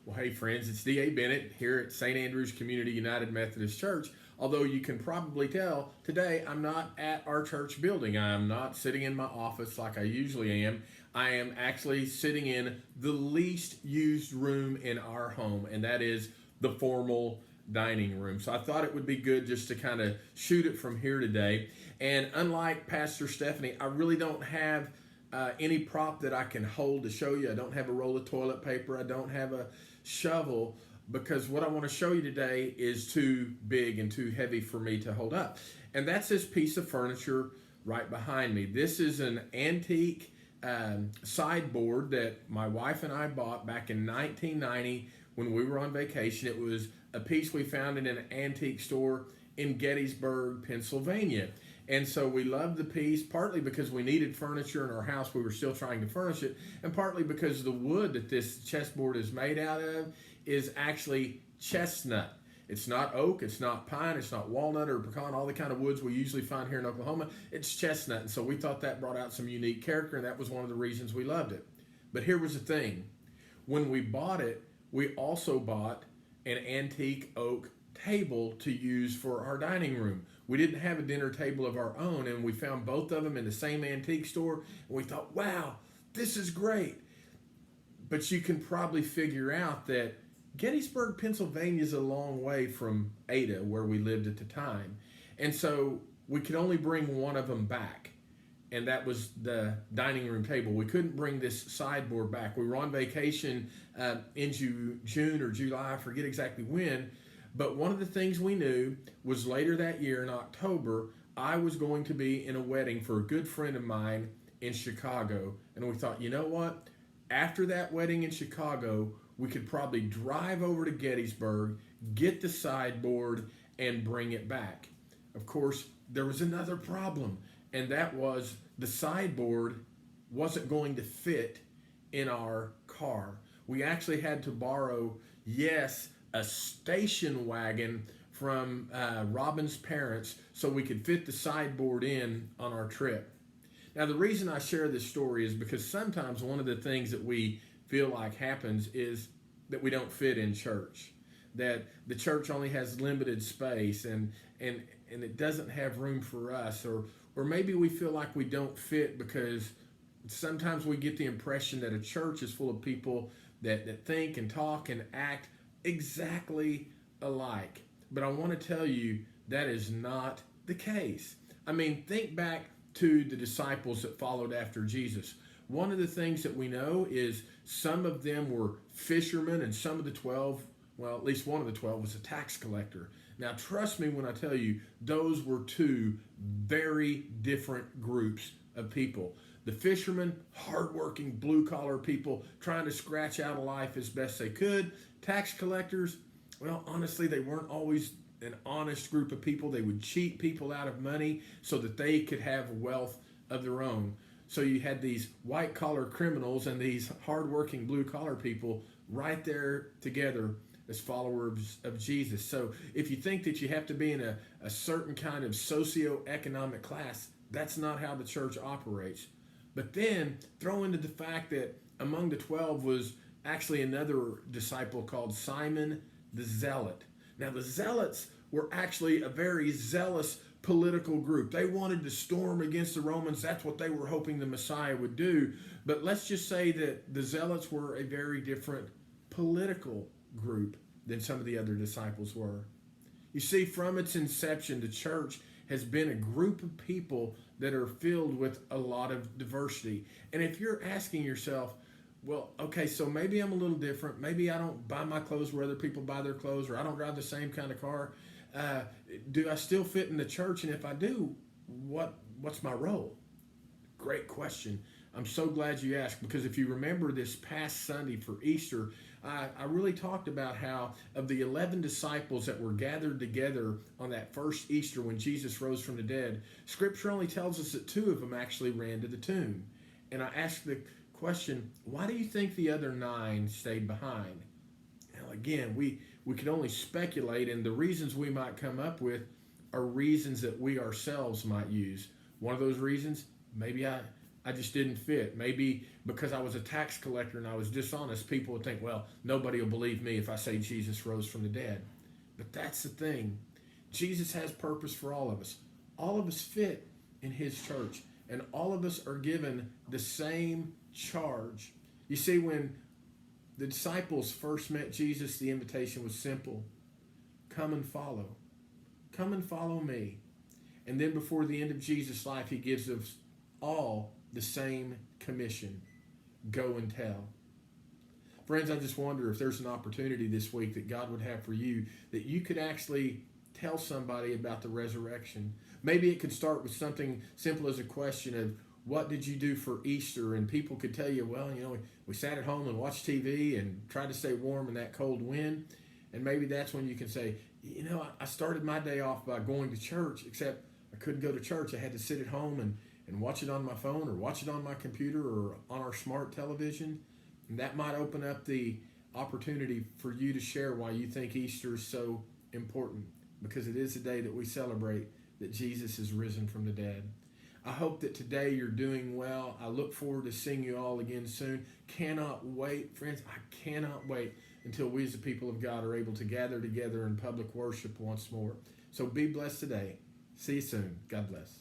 Well, hey, friends, it's D.A. Bennett here at St. Andrew's Community United Methodist Church. Although you can probably tell, today I'm not at our church building. I am not sitting in my office like I usually am. I am actually sitting in the least used room in our home, and that is the formal dining room. So I thought it would be good just to kind of shoot it from here today. And unlike Pastor Stephanie, I really don't have any prop that I can hold to show you. I don't have a roll of toilet paper. I don't have a shovel, because what I want to show you today is too big and too heavy for me to hold up. And that's this piece of furniture right behind me. This is an antique sideboard that my wife and I bought back in 1990 when we were on vacation. It was a piece we found in an antique store in Gettysburg, Pennsylvania. And so we loved the piece, partly because we needed furniture in our house. We were still trying to furnish it. And partly because the wood that this chessboard is made out of is actually chestnut. It's not oak, it's not pine, it's not walnut or pecan, all the kind of woods we usually find here in Oklahoma. It's chestnut. And so we thought that brought out some unique character, and that was one of the reasons we loved it. But here was the thing. When we bought it, we also bought an antique oak table to use for our dining room. We didn't have a dinner table of our own, and we found both of them in the same antique store, and we thought, wow, this is great. But you can probably figure out that Gettysburg, Pennsylvania is a long way from Ada, where we lived at the time. And so we could only bring one of them back, and that was the dining room table. We couldn't bring this sideboard back. We were on vacation in June or July, I forget exactly when. But one of the things we knew was later that year in October, I was going to be in a wedding for a good friend of mine in Chicago. And we thought, you know what? After that wedding in Chicago, we could probably drive over to Gettysburg, get the sideboard, and bring it back. Of course, there was another problem, and that was the sideboard wasn't going to fit in our car. We actually had to borrow, yes, a station wagon from Robin's parents so we could fit the sideboard in on our trip. Now, the reason I share this story is because sometimes one of the things that we feel like happens is that we don't fit in church, that the church only has limited space and it doesn't have room for us, or maybe we feel like we don't fit because sometimes we get the impression that a church is full of people that think and talk and act exactly alike. But I want to tell you that is not the case. I mean, think back to the disciples that followed after Jesus. One of the things that we know is some of them were fishermen, and some of the 12, well, at least one of the 12 was a tax collector. Now, trust me when I tell you, those were two very different groups of people. The fishermen, hardworking, blue-collar people trying to scratch out a life as best they could. Tax collectors, well, honestly, they weren't always an honest group of people. They would cheat people out of money so that they could have wealth of their own. So you had these white-collar criminals and these hardworking blue-collar people right there together as followers of Jesus. So if you think that you have to be in a certain kind of socioeconomic class, that's not how the church operates. But then throw into the fact that among the 12 was actually another disciple called Simon the Zealot. Now, the Zealots were actually a very zealous political group. They wanted to storm against the Romans. That's what they were hoping the Messiah would do. But let's just say that the Zealots were a very different political group than some of the other disciples were. You see, from its inception, the church has been a group of people that are filled with a lot of diversity. And if you're asking yourself, well, okay, so maybe I'm a little different. Maybe I don't buy my clothes where other people buy their clothes, or I don't drive the same kind of car. Do I still fit in the church? And if I do, what's my role? Great question. I'm so glad you asked, because if you remember this past Sunday for Easter, I really talked about how of the 11 disciples that were gathered together on that first Easter when Jesus rose from the dead, Scripture only tells us that 2 of them actually ran to the tomb. And I asked the question, why do you think the other 9 stayed behind? Now, again, we could only speculate, and the reasons we might come up with are reasons that we ourselves might use. One of those reasons, maybe I I just didn't fit. Maybe because I was a tax collector and I was dishonest, people would think, well, nobody will believe me if I say Jesus rose from the dead. But that's the thing. Jesus has purpose for all of us. All of us fit in his church, and all of us are given the same charge. You see, when the disciples first met Jesus, the invitation was simple. Come and follow. Come and follow me. And then before the end of Jesus' life, he gives us all the same commission. Go and tell. Friends, I just wonder if there's an opportunity this week that God would have for you, that you could actually tell somebody about the resurrection. Maybe it could start with something simple as a question of, what did you do for Easter? And people could tell you, well, we sat at home and watched TV and tried to stay warm in that cold wind. And maybe that's when you can say, I started my day off by going to church, except I couldn't go to church. I had to sit at home and watch it on my phone, or watch it on my computer, or on our smart television. And that might open up the opportunity for you to share why you think Easter is so important, because it is a day that we celebrate that Jesus is risen from the dead. I hope that today you're doing well. I look forward to seeing you all again soon. Cannot wait, friends. I cannot wait until we as the people of God are able to gather together in public worship once more. So be blessed today. See you soon. God bless.